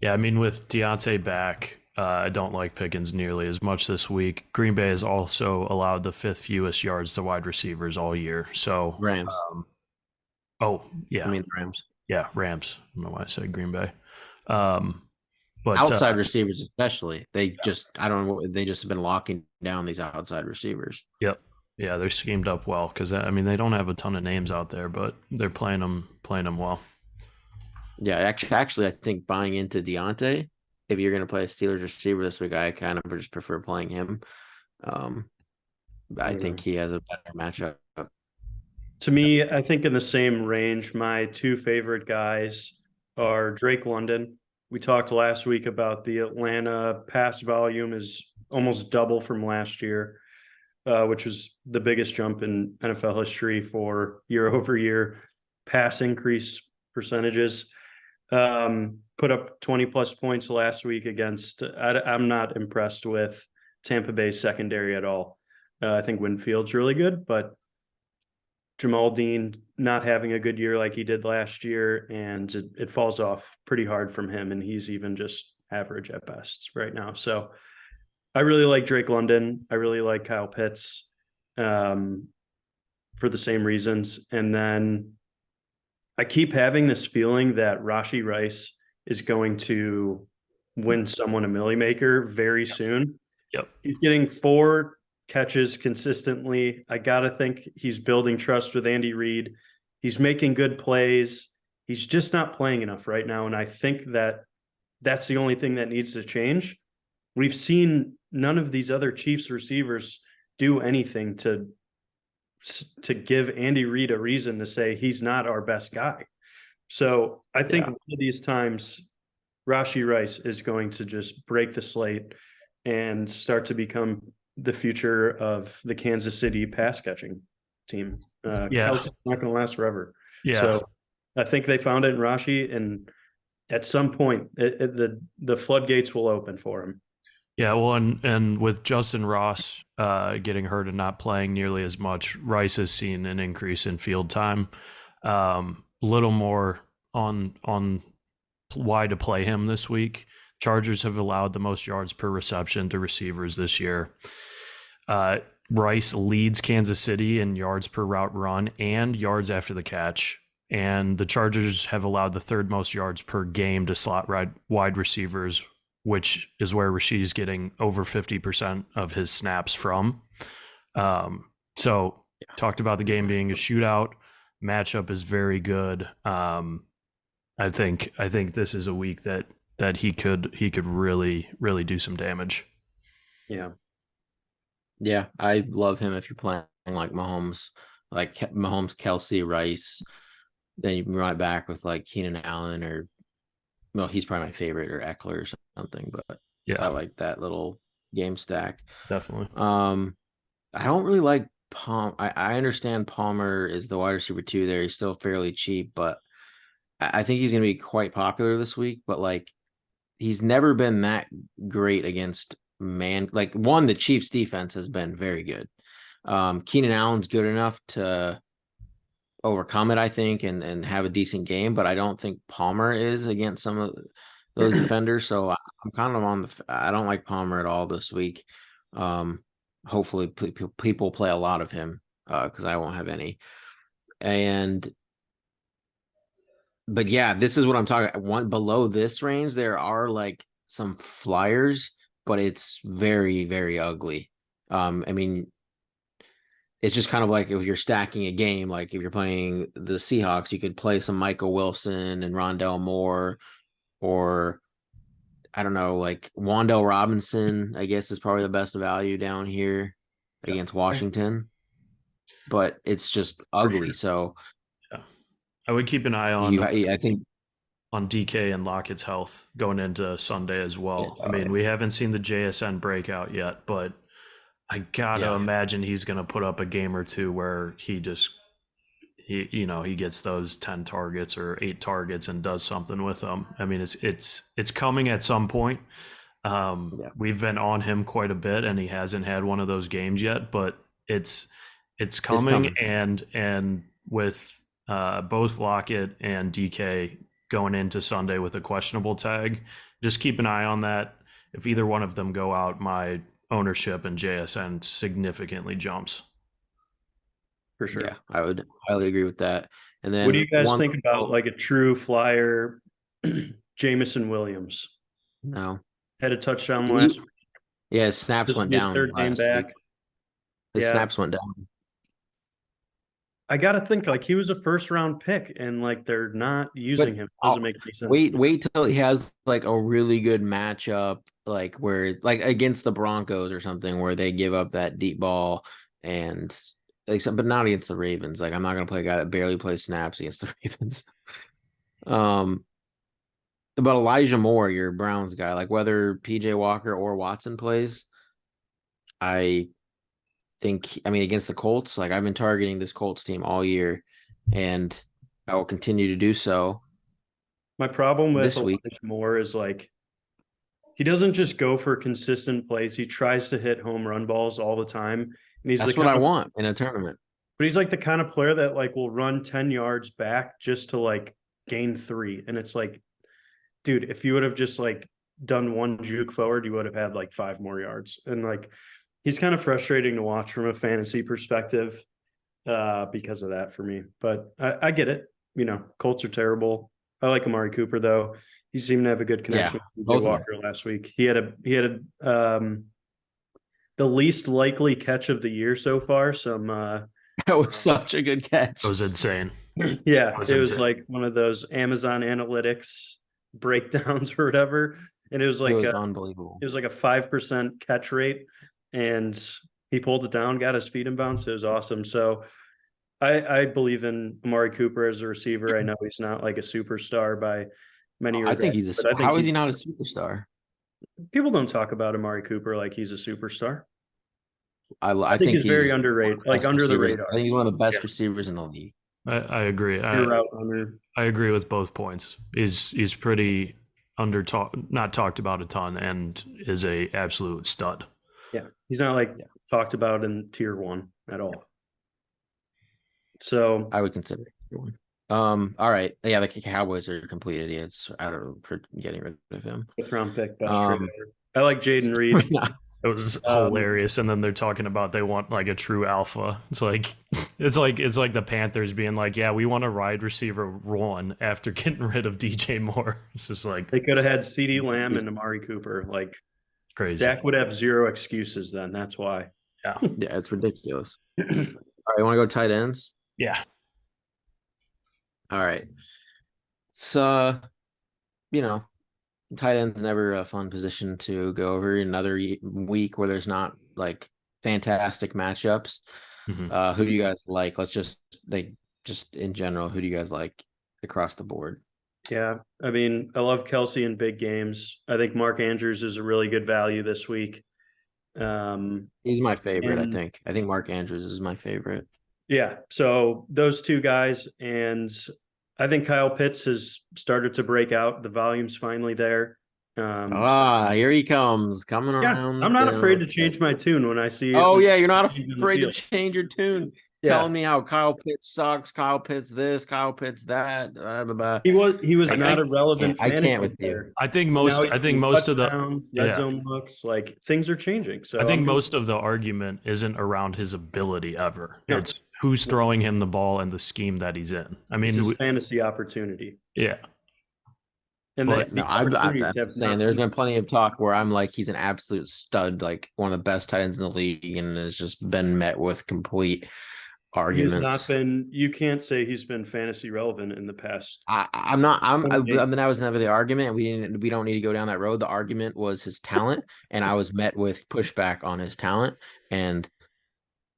Yeah, I mean, with Deontay back, I don't like Pickens nearly as much this week. Green Bay has also allowed the fifth fewest yards to wide receivers all year. So, Rams. oh yeah, I mean the Rams. yeah, Rams. I don't know why I said Green Bay. But Outside receivers, especially, I don't know, they just have been locking down these outside receivers. yep, yeah, they're schemed up well because I mean they don't have a ton of names out there, but they're playing them well. Yeah, actually, I think buying into Deontay, if you're going to play a Steelers receiver this week, I kind of just prefer playing him. I think he has a better matchup. To me, I think in the same range, my two favorite guys are Drake London. We talked last week about the Atlanta pass volume is almost double from last year, which was the biggest jump in NFL history for year over year pass increase percentages. Put up 20 plus points last week against, I'm not impressed with Tampa Bay's secondary at all. I think Winfield's really good, but Jamal Dean not having a good year like he did last year, and it falls off pretty hard from him, and he's even just average at best right now. So I really like Drake London. I really like Kyle Pitts for the same reasons. And then I keep having this feeling that Rashee Rice is going to win someone a Millie Maker very soon. Yep. He's getting 4 catches consistently. I got to think he's building trust with Andy Reid. He's making good plays. He's just not playing enough right now. And I think that that's the only thing that needs to change. We've seen none of these other Chiefs receivers do anything to give Andy Reid a reason to say he's not our best guy. So I think one of these times, Rashee Rice is going to just break the slate and start to become the future of the Kansas City pass catching team. Kelsey's not going to last forever. Yeah. So I think they found it in Rashee, and at some point, the floodgates will open for him. Yeah, well, and with Justin Ross getting hurt and not playing nearly as much, Rice has seen an increase in field time. Little more on why to play him this week. Chargers have allowed the most yards per reception to receivers this year. Rice leads Kansas City in yards per route run and yards after the catch. And the Chargers have allowed the third most yards per game to slot wide receivers, which is where Rasheed's getting over 50% of his snaps from. So talked about the game being a shootout. Matchup is very good. I think this is a week that he could really do some damage. Yeah. Yeah, I love him if you're playing like Mahomes, Kelsey, Rice. Then you can run it back with like Keenan Allen or well, he's probably my favorite, or Eckler or something, but I Yeah, like that little game stack. definitely. I don't really like I understand Palmer is the wide receiver 2 there. He's still fairly cheap, but I think he's going to be quite popular this week. But like, he's never been that great against man. Like, one, the Chiefs defense has been very good. Keenan Allen's good enough to overcome it, I think, and have a decent game, but I don't think Palmer is against some of those defenders. So I'm kind of on I don't like Palmer at all this week. Hopefully people play a lot of him because I won't have any. But yeah, this is what I'm talking. One below this range, there are like some flyers, but it's very, very ugly. I mean, it's just kind of like if you're stacking a game, like if you're playing the Seahawks, you could play some Michael Wilson and Rondell Moore, or I don't know, like Wandell Robinson, I guess is probably the best value down here against Washington, but it's just For ugly. sure. So Yeah, I would keep an eye I think, on DK and Lockett's health going into Sunday as well. yeah, I mean, we haven't seen the JSN breakout yet, but I gotta yeah, imagine he's gonna put up a game or two where he gets those 10 targets or 8 targets and does something with them. I mean, it's coming at some point. yeah. We've been on him quite a bit, and he hasn't had one of those games yet, but it's It's coming. coming. And with both Lockett and DK going into Sunday with a questionable tag, just keep an eye on that. If either one of them go out, my ownership in JSN significantly jumps. For sure. Yeah, I would highly agree with that. And What do then you guys think about like a true flyer, Jamison Williams? No. Had a touchdown He- last week. Yeah, his snaps This will went be his down third game last back. week. His Yeah. snaps went down. I gotta think like he was a first round pick and like they're not using him. Doesn't make any sense. Wait till he has like a really good matchup, like where like against the Broncos or something, where they give up that deep ball and like but not against the Ravens. Like, I'm not gonna play a guy that barely plays snaps against the Ravens. Um, but Elijah Moore, your Browns guy, like whether PJ Walker or Watson plays, I I mean, against the Colts, like I've been targeting this Colts team all year, and I will continue to do so My problem with this week. Elijah Moore is like he doesn't just go for consistent plays. He tries to hit home run balls all the time. And he's That's the what I kind of, want in a tournament. but he's like the kind of player that like will run 10 yards back just to like gain 3. And it's like, dude, if you would have just like done one juke forward, you would have had like 5 more yards. And like he's kind of frustrating to watch from a fantasy perspective because of that for me. But I get it. You know, Colts are terrible. I like Amari Cooper though. He seemed to have a good connection with both PJ of Walker last week. He had the least likely catch of the year so far. Some That was such a good catch. It was insane. yeah, That was it was insane. like one of those Amazon Analytics breakdowns or whatever, and it was like It was unbelievable. it was like a 5% catch rate, and he pulled it down, got his feet in bounds. It was awesome. So I believe in Amari Cooper as a receiver. I know he's not like a superstar by many I think regards, he's but I think how is he not a superstar? people don't talk about Amari Cooper like he's a superstar. I think he's very one of underrated, the like best under the receivers. radar. I think he's one of the best Yeah. receivers in the league. I agree. Pure route runner. I agree with both points. He's pretty not talked about a ton, and is a absolute stud. Yeah, he's not like talked about in tier 1 at all. So I would consider one. All right. Yeah, the Cowboys are complete idiots out of getting rid of him. 5th round pick, best trade ever. I like Jaden Reed. It was hilarious, and then they're talking about they want like a true alpha. It's like the Panthers being like, yeah, we want a wide receiver 1 after getting rid of DJ Moore. It's just like They could have had CeeDee Lamb and Amari Cooper. Like crazy. Dak would have 0 excuses then. That's why. Yeah, Yeah, it's ridiculous. All right, you want to go tight ends? yeah. All right. So, tight end's never a fun position to go over. Another week where there's not like fantastic matchups. Mhm. Who do you guys like? Let's just in general, who do you guys like across the board? Yeah, I mean, I love Kelsey in big games. I think Mark Andrews is a really good value this week. He's my favorite, I And think. I think Mark Andrews is my favorite. yeah, so those two guys, and I think Kyle Pitts has started to break out. The volume's finally there. Here he comes, coming Yeah, around the I'm not afraid bend. to change my tune when I see it. Oh When yeah, you're not he's in the afraid to field. change your tune, Yeah, telling me how Kyle Pitts sucks, Kyle Pitts this, Kyle Pitts that. Blah, blah, blah. he was not I a relevant I can't fantasy with you. player. I think And now most he's I think getting most of the touchdowns, red yeah. zone looks, like things are changing. So I think I'm gonna, most of the argument isn't around his ability ever. no, It's who's throwing him the ball and the scheme that he's in. I it's mean, his fantasy opportunity, yeah, and but No, the I'm opportunities have saying not there's been. been plenty of talk where I'm like he's an absolute stud, like one of the best tight ends in the league, and has just been met with complete He has not arguments. been. You can't say he's been fantasy relevant in the past. I'm not. I 20 games. mean, that was never the argument. We don't need to go down that road. The argument was his talent, and I was met with pushback on his talent, and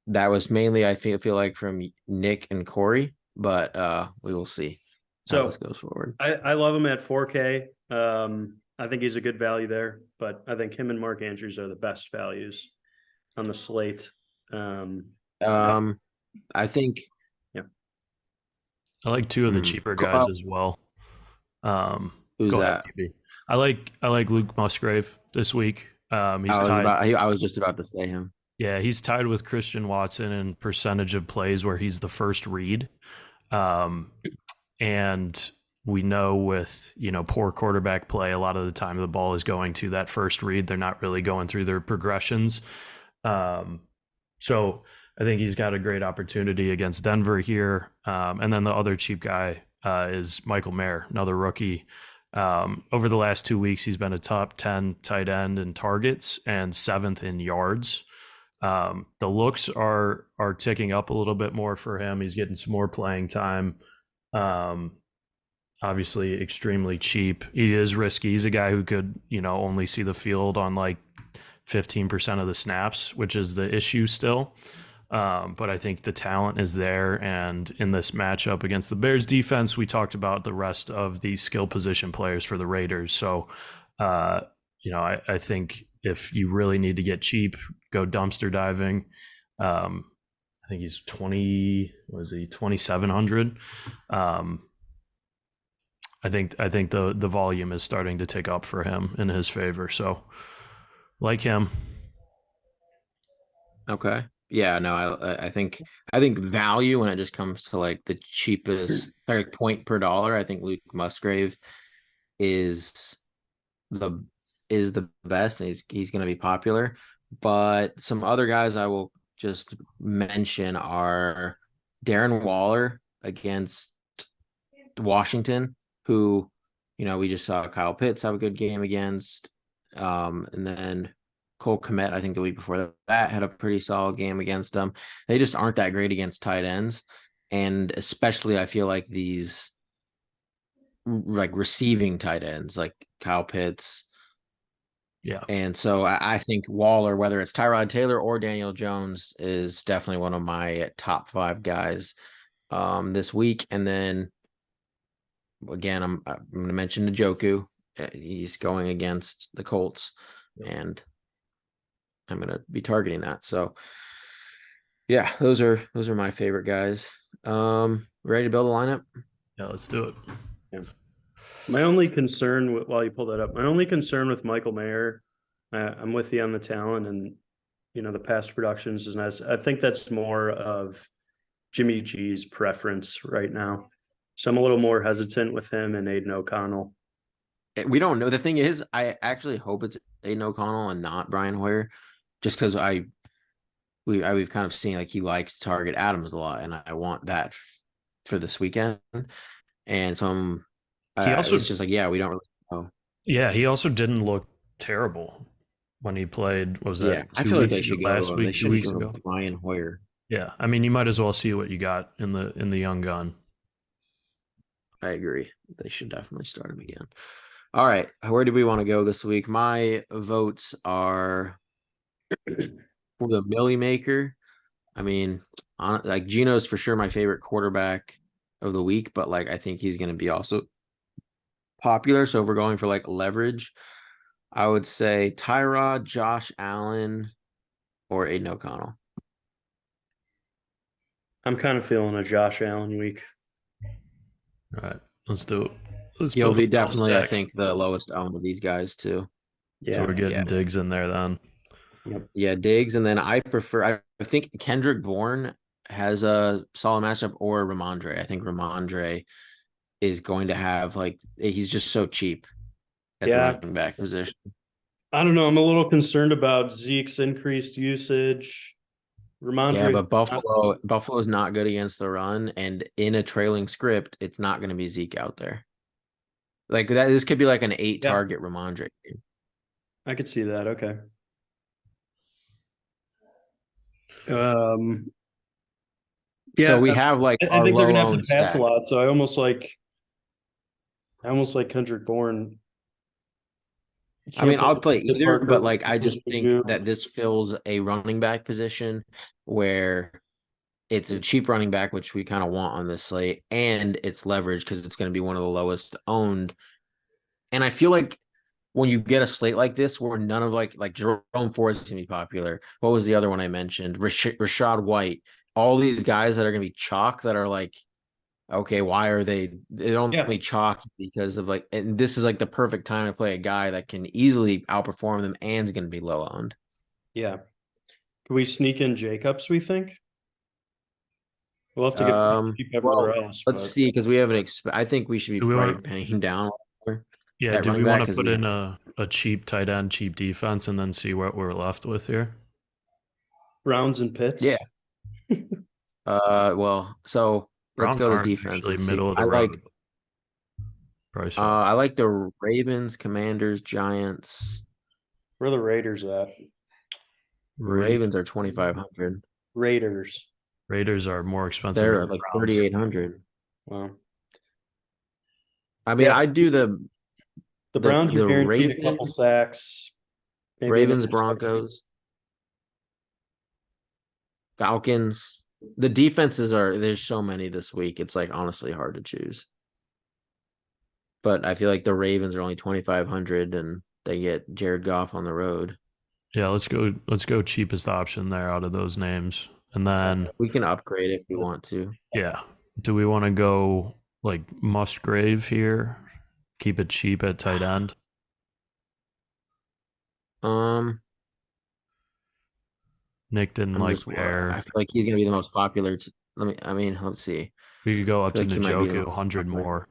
that was mainly I feel like from Nick and Corey. But we will see how this So goes forward. I love him at 4K. I think he's a good value there, but I think him and Mark Andrews are the best values on the slate. Yeah, I think yeah. I like two of the cheaper guys as well. Who's Go ahead, that? maybe. I like Luke Musgrave this week. He's I was just about to say him. Yeah, he's tied with Christian Watson in percentage of plays where he's the first read. And we know with, poor quarterback play, a lot of the time the ball is going to that first read. They're not really going through their progressions. So I think he's got a great opportunity against Denver here. And then the other cheap guy is Michael Mayer, another rookie. Over the last 2 weeks, he's been a top 10 tight end in targets and 7th in yards. The looks are ticking up a little bit more for him. He's getting some more playing time. Obviously extremely cheap. He is risky. He's a guy who could, only see the field on like 15% of the snaps, which is the issue still. But I think the talent is there. And in this matchup against the Bears defense, we talked about the rest of the skill position players for the Raiders. So, I think if you really need to get cheap, go dumpster diving. I think he's 2,700. I think the volume is starting to tick up for him in his favor. So like him. Okay. Yeah, no, I think value when it just comes to like the cheapest like point per dollar, I think Luke Musgrave is the best, and he's going to be popular. But some other guys I will just mention are Darren Waller against Washington, who we just saw Kyle Pitts have a good game against, and then Cole Kmet, I think the week before that had a pretty solid game against them. They just aren't that great against tight ends, and especially I feel like these like receiving tight ends like Kyle Pitts. Yeah. And so I think Waller, whether it's Tyrod Taylor or Daniel Jones, is definitely one of my top 5 guys this week. And then again, I'm going to mention Njoku. He's going against the Colts, and I'm going to be targeting that. So yeah, those are my favorite guys. Ready to build a lineup? Yeah, let's do it. Yeah. My only concern while you pull that up, my only concern with Michael Mayer, I'm with you on the talent and the past productions is nice. I think that's more of Jimmy G's preference right now. So I'm a little more hesitant with him and Aiden O'Connell. We don't know. The thing is, I actually hope it's Aiden O'Connell and not Brian Hoyer, just because we've kind of seen like he likes to target Adams a lot, and I want that for this weekend. And so it's just like, yeah, we don't really know. Yeah, he also didn't look terrible when he played. What was that? Yeah, I 2 feel like weeks they should ago, last go. week, They 2 should weeks go ago. Brian Hoyer. Yeah, I mean, you might as well see what you got in the young gun. I agree. They should definitely start him again. All right, where do we want to go this week? My votes are for the Millie Maker. I mean, like Gino's for sure my favorite quarterback of the week, but like I think he's going to be also popular. So if we're going for like leverage, I would say Tyrod, Josh Allen, or Aiden O'Connell. I'm kind of feeling a Josh Allen week. All right, let's do it. Let's He'll build a be ball definitely, I stack. think, the lowest owned of these guys too. So we're Yeah. getting Yeah. Diggs in there then. Yep. Yeah, Diggs, and then I think Kendrick Bourne has a solid matchup, or Ramondre. I think Ramondre is going to have he's just so cheap at the Yeah. running back position. I don't know. I'm a little concerned about Zeke's increased usage. Ramondre. Yeah, but Buffalo is not good against the run, and in a trailing script, it's not going to be Zeke out there. Like that, this could be like an 8 target Ramondre game. I could see that. Okay. Yeah. So we have like I our think they're low gonna have to owned pass stack. a lot. So I almost like Kendrick Bourne. I mean, I'll play Devontae either, Parker, but like I just think Juju. that this fills a running back position where it's a cheap running back, which we kind of want on this slate, and it's leverage because it's going to be one of the lowest owned. And I feel like when you get a slate like this, where none of like Jerome Ford is going to be popular. What was the other one I mentioned? Rashad White. All these guys that are going to be chalk that are like, okay, why are they're only chalk because of like, and this is like the perfect time to play a guy that can easily outperform them and is going to be low owned. Yeah. Can we sneak in Jacobs, we think? We'll have to get cheap everywhere else. Let's see, because we have I think we should be Do we probably want- paying down. Yeah, at do we running back, want to 'cause put we in a cheap tight end, cheap defense, and then see what we're left with here? Browns and Pitts. Yeah. Well, so let's Browns go to aren't defense actually and see. middle of the I like road. Price I like the Ravens, Commanders, Giants. Where are the Raiders at? Ravens are 2,500. Raiders. Raiders are more expensive. They're than like Browns. 3,800. Wow. I mean, Yeah. I do the Browns are guaranteed a couple Ravens, sacks. Maybe an Ravens, interception. Broncos, Falcons. The defenses there's so many this week. It's like honestly hard to choose. But I feel like the Ravens are only 2,500 and they get Jared Goff on the road. Yeah, let's go cheapest option there out of those names. And then We can upgrade if we want to. yeah. Do we want to go like Musgrave here? Keep it cheap at tight end. Nick didn't like Bear. I feel like he's gonna be the most popular. Let's see. We could go up to like he might be the Njoku, most 100 popular. more.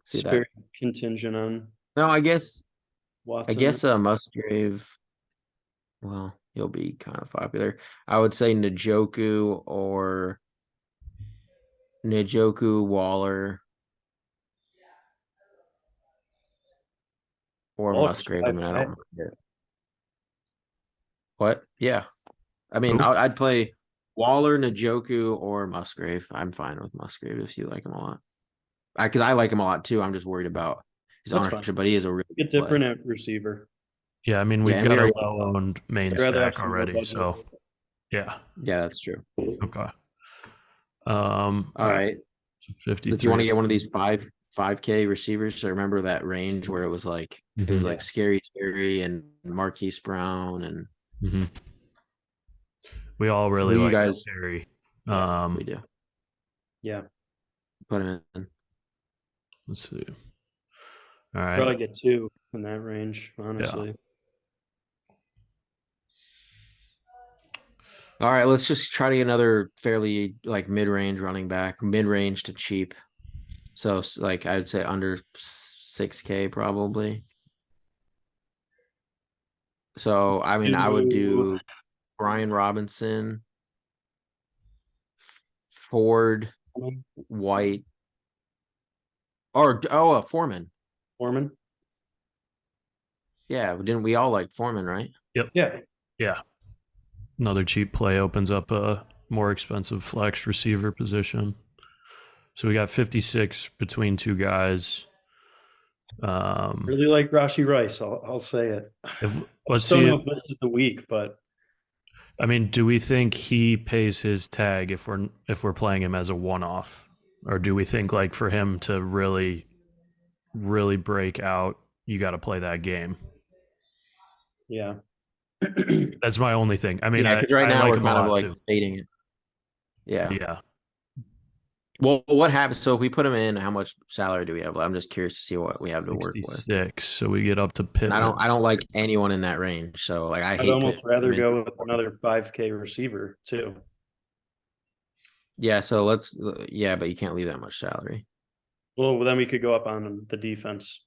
See that? Spirit contingent on No, I guess Watson. Musgrave. Well, he'll be kind of popular. I would say Njoku, Waller, or Waller's Musgrave. I mean, I don't mind it. What? Yeah. I mean, Who? I'd play Waller, Njoku, or Musgrave. I'm fine with Musgrave if you like him a lot. Because I like him a lot too. I'm just worried about his That's ownership, fine. but he is a really Get good different play. at receiver. Yeah, I mean we've and got we a already- low-owned main I'd rather have stack some more already, budget. so yeah. Yeah, that's true. Okay. All right. 53. If you want to get one of these 5K receivers, so remember that range where it was like Scary Terry and Marquise Brown and Mhm. We all really Who you like guys- Terry. we do. Yeah. Put him in. Let's see. All right. Probably get 2 in that range, honestly. All right, let's just try to get another fairly like mid-range running back, mid-range to cheap. So like I'd say under 6K probably. So I mean I would do Brian Robinson, Ford, White, or Foreman. Foreman. Yeah, didn't we all like Foreman, right? Yep. Yeah. Yeah. Another cheap play opens up a more expensive flex receiver position. So we got 56 between two guys. Really like Rashi Rice. I'll say it. Let's Don't see. know if this is the week, but I mean, do we think he pays his tag if we're playing him as a one-off? Or do we think like for him to really, really break out, you got to play that game? Yeah. That's my only thing. I mean, Yeah, because right I now like we're him a kind of lot like too. fading it. Yeah. Yeah. Well, what happens? So if we put him in, how much salary do we have? I'm just curious to see what we have to work with. 66. So we get up to And Pittman. I don't like anyone in that range. So like I I'd hate almost rather Pittman. go with another 5K receiver too. Yeah, so let's yeah, but you can't leave that much salary. Well, then we could go up on the defense.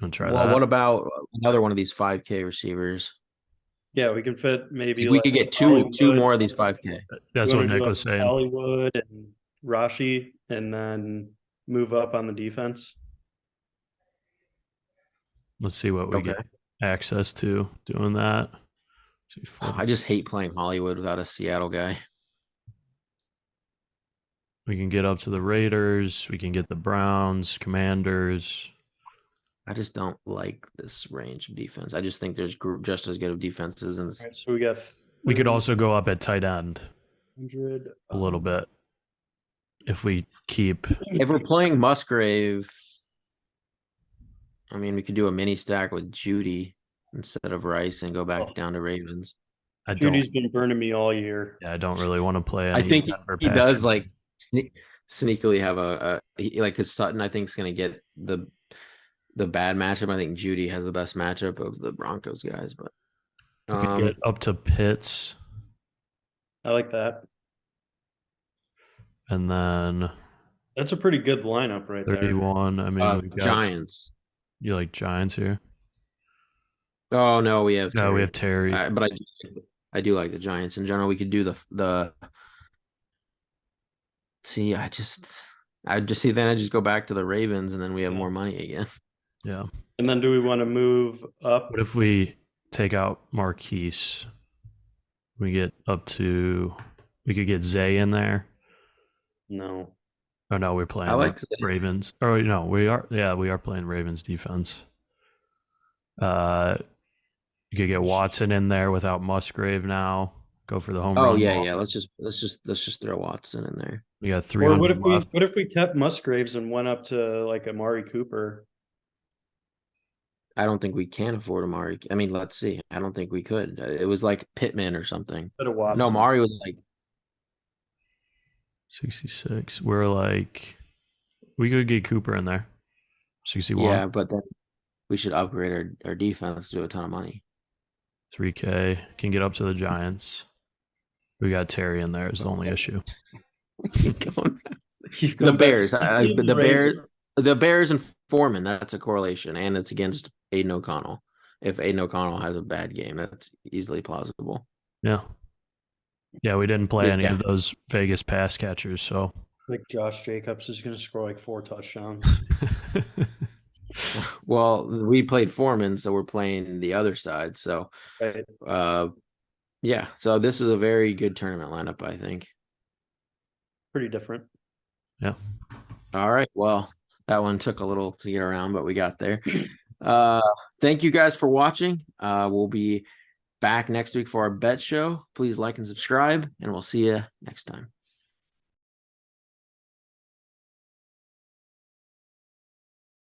I'll try Well, that. what about another one of these 5K receivers? Yeah, we can fit maybe We like could get two Hollywood. more of these 5K. That's You what want to Nick do was saying. Hollywood and Rashi, and then move up on the defense. Let's see what we Okay. get access to doing that. I just hate playing Hollywood without a Seattle guy. We can get up to the Raiders. We can get the Browns, Commanders. I just don't like this range of defense. I just think there's just as good of defenses, and All right, so we got. We could also go up at tight end 100, a little bit if we keep. if we're playing Musgrave, I mean, we could do a mini stack with Judy instead of Rice and go back down to Ravens. I don't. Judy's been burning me all year. Yeah, I don't really want to play. I Any think Denver he pass does catchers. like sneakily have like because Sutton I think is going to get the bad matchup. I think Judy has the best matchup of the Broncos guys, but We could get up to Pitts, I like that. and then That's a pretty good lineup right there. 31. I mean, we got Giants. You like Giants here? Oh no, we have Terry. No, we have Terry. But I do like the Giants in general. We could do the. See, I just see. Then I just go back to the Ravens, and then we have more money again. Yeah. And then do we want to move up? What if we take out Marquise? We get up to. We could get Zay in there. No. Oh no, we're playing I like the Zay. Ravens. Oh no, we are. Yeah, we are playing Ravens defense. You could get Watson in there without Musgrave now. Go for the home run. Oh yeah, ball. yeah. Let's just throw Watson in there. We got Or 300 left. what if we kept Musgraves and went up to like Amari Cooper? I don't think we can afford Amari. I mean, let's see. I don't think we could. It was like Pittman or something. Instead of Watson. No, Amari was like 66. We're like, we could get Cooper in there. 61. yeah, but then we should upgrade our defense to a ton of money. 3K. Can get up to the Giants. We got Terry in there is the only issue. Keep going. The Bears. The Bears and Foreman. That's a correlation, and it's against Aiden O'Connell. If Aiden O'Connell has a bad game, that's easily plausible. Yeah. Yeah, we didn't play any Yeah. of those Vegas pass catchers, so. Like Josh Jacobs is going to score like 4 touchdowns. Well, we played Foreman, so we're playing the other side. So, Right. yeah. So this is a very good tournament lineup, I think. Pretty different. Yeah. All right. Well, that one took a little to get around, but we got there. Thank you guys for watching. We'll be back next week for our bet show. Please like and subscribe, and we'll see you next time.